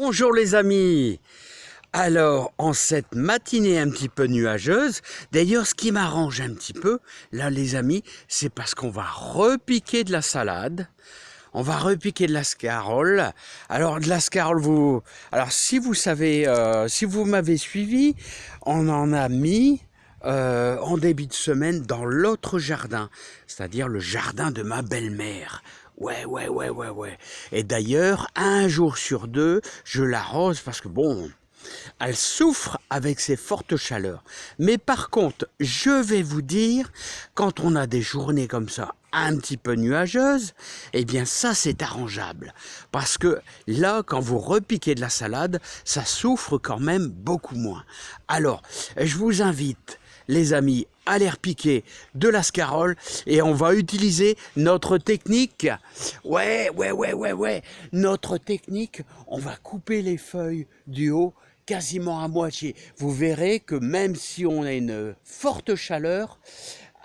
Bonjour les amis. Alors, en cette matinée un petit peu nuageuse, d'ailleurs ce qui m'arrange un petit peu, là les amis, c'est parce qu'on va repiquer de la salade, on va repiquer de la scarole. Alors de la scarole, alors si vous savez, si vous m'avez suivi, on en a mis en début de semaine dans l'autre jardin, c'est-à-dire le jardin de ma belle-mère. Ouais. Et d'ailleurs, un jour sur deux, je l'arrose parce que bon, elle souffre avec ses fortes chaleurs. Mais par contre, je vais vous dire, quand on a des journées comme ça, un petit peu nuageuses, eh bien ça c'est arrangeable. Parce que là, quand vous repiquez de la salade, ça souffre quand même beaucoup moins. Alors, je vous invite, les amis, à aller repiquer de la scarole et on va utiliser notre technique. Ouais. Notre technique, on va couper les feuilles du haut quasiment à moitié. Vous verrez que même si on a une forte chaleur,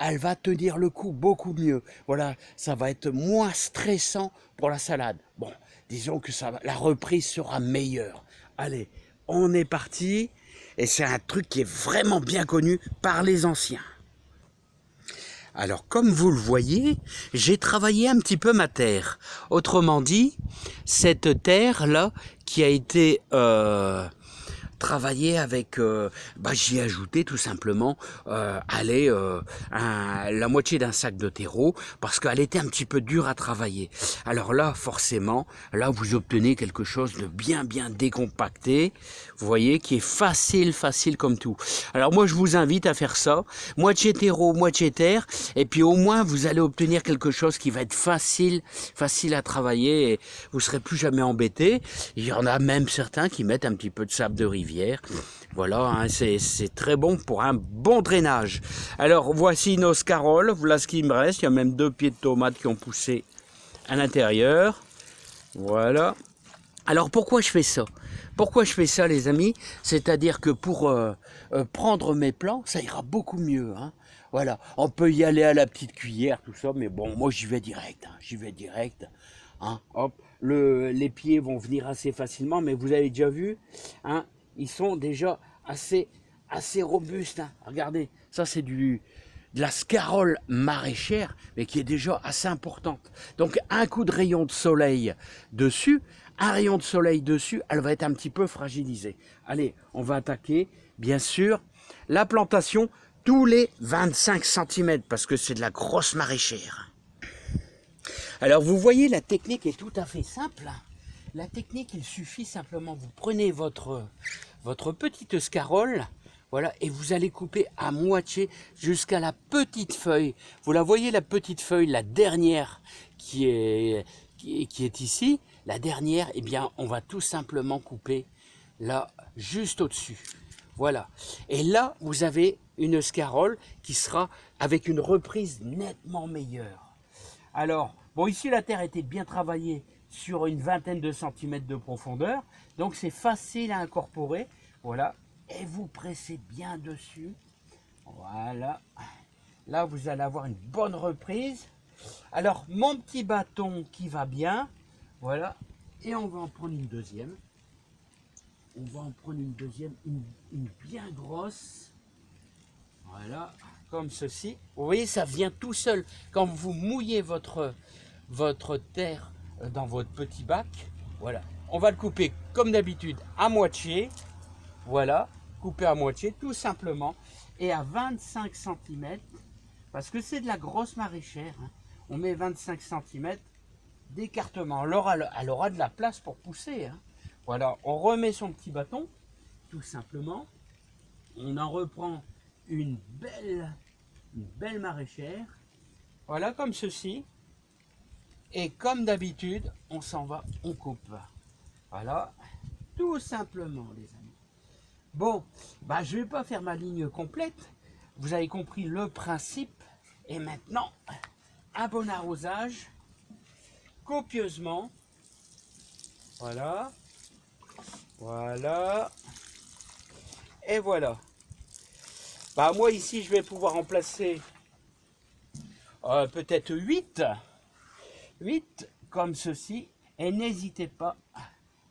elle va tenir le coup beaucoup mieux. Voilà, ça va être moins stressant pour la salade. Bon, disons que la reprise sera meilleure. Allez, on est parti. Et c'est un truc qui est vraiment bien connu par les anciens. Alors, comme vous le voyez, j'ai travaillé un petit peu ma terre. Autrement dit, cette terre-là qui a été travaillée avec... j'y ai ajouté tout simplement la moitié d'un sac de terreau parce qu'elle était un petit peu dure à travailler. Alors là, forcément, là vous obtenez quelque chose de bien décompacté, vous voyez, qui est facile comme tout. Alors moi je vous invite à faire ça, moitié terreau, moitié terre, et puis au moins vous allez obtenir quelque chose qui va être facile à travailler et vous serez plus jamais embêté. Il y en a même certains qui mettent un petit peu de sable de rivière. Voilà, hein, c'est très bon pour un bon drainage. Alors voici nos scaroles, voilà ce qu'il me reste. Il y a même 2 pieds de tomates qui ont poussé à l'intérieur. Voilà. Alors pourquoi je fais ça? Pourquoi je fais ça les amis? C'est-à-dire que pour prendre mes plants, ça ira beaucoup mieux. Hein. Voilà, on peut y aller à la petite cuillère, tout ça, mais bon, moi j'y vais direct. Hein. Hop, les pieds vont venir assez facilement, mais vous avez déjà vu, hein, ils sont déjà assez robustes. Hein. Regardez, ça c'est de la scarole maraîchère, mais qui est déjà assez importante. Donc un coup de rayon de soleil dessus, elle va être un petit peu fragilisée. Allez, on va attaquer, bien sûr, la plantation tous les 25 cm, parce que c'est de la grosse maraîchère. Alors vous voyez, la technique est tout à fait simple. La technique, il suffit simplement, vous prenez votre petite scarole, voilà, et vous allez couper à moitié jusqu'à la petite feuille. Vous la voyez, la petite feuille, la dernière qui est ici, la dernière, eh bien, on va tout simplement couper là, juste au-dessus. Voilà. Et là, vous avez une scarole qui sera avec une reprise nettement meilleure. Alors, bon, ici, la terre était bien travaillée sur une vingtaine de centimètres de profondeur. Donc, c'est facile à incorporer. Voilà. Et vous pressez bien dessus. Voilà. Là, vous allez avoir une bonne reprise. Alors, mon petit bâton qui va bien. Voilà. Et on va en prendre une deuxième. Une bien grosse. Voilà, comme ceci. Vous voyez, ça vient tout seul. Quand vous mouillez votre terre dans votre petit bac, voilà. On va le couper comme d'habitude à moitié. Voilà, couper à moitié tout simplement. Et à 25 cm, parce que c'est de la grosse maraîchère, hein, on met 25 cm d'écartement. Alors elle aura de la place pour pousser. Hein. Voilà, on remet son petit bâton, tout simplement. On en reprend une belle maraîchère. Voilà, comme ceci. Et comme d'habitude, on s'en va, on coupe. Voilà, tout simplement, les amis. Bon, je ne vais pas faire ma ligne complète. Vous avez compris le principe. Et maintenant, un bon arrosage, copieusement. Voilà. Et voilà. Moi ici je vais pouvoir en placer peut-être 8 comme ceci. Et n'hésitez pas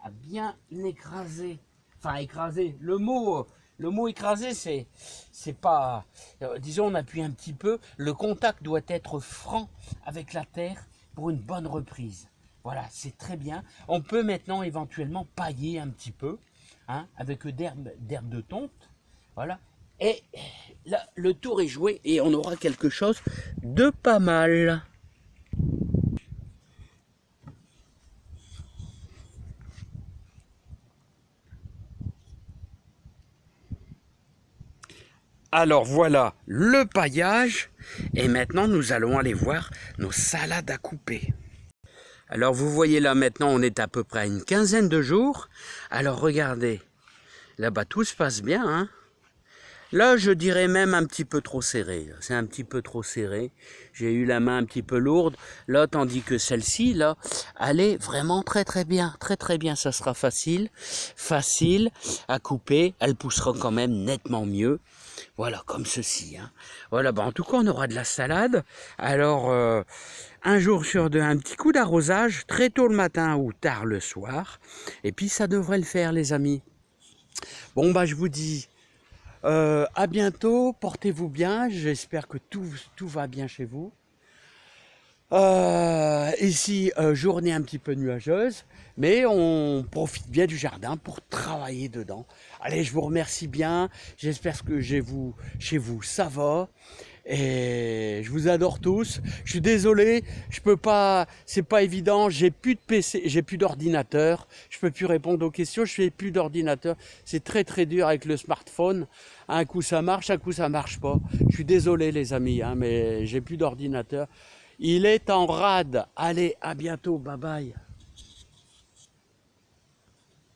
à bien écraser. Enfin, écraser. Le mot écraser, c'est pas... disons, on appuie un petit peu. Le contact doit être franc avec la terre pour une bonne reprise. Voilà, c'est très bien. On peut maintenant éventuellement pailler un petit peu, hein, avec d'herbe de tonte. Voilà. Et là, le tour est joué et on aura quelque chose de pas mal. Alors voilà le paillage et maintenant nous allons aller voir nos salades à couper. Alors vous voyez là maintenant on est à peu près à une quinzaine de jours. Alors regardez, là-bas tout se passe bien, hein. Là, je dirais même un petit peu trop serré. C'est un petit peu trop serré. J'ai eu la main un petit peu lourde. Là, tandis que celle-ci, là, elle est vraiment très très bien. Très très bien. Ça sera facile. Facile à couper. Elle poussera quand même nettement mieux. Voilà, comme ceci, hein. Voilà, bah en tout cas, on aura de la salade. Alors, un jour sur deux, un petit coup d'arrosage, très tôt le matin ou tard le soir. Et puis, ça devrait le faire, les amis. Bon, bah, je vous dis... à bientôt, portez-vous bien, j'espère que tout va bien chez vous. Ici, journée un petit peu nuageuse, mais on profite bien du jardin pour travailler dedans. Allez, je vous remercie bien, j'espère que chez vous ça va. Et je vous adore tous. Je suis désolé, je peux pas, c'est pas évident. J'ai plus de PC, j'ai plus d'ordinateur. Je peux plus répondre aux questions. Je fais plus d'ordinateur. C'est très très dur avec le smartphone. Un coup ça marche, un coup ça marche pas. Je suis désolé les amis, hein, mais j'ai plus d'ordinateur. Il est en rade. Allez, à bientôt. Bye bye.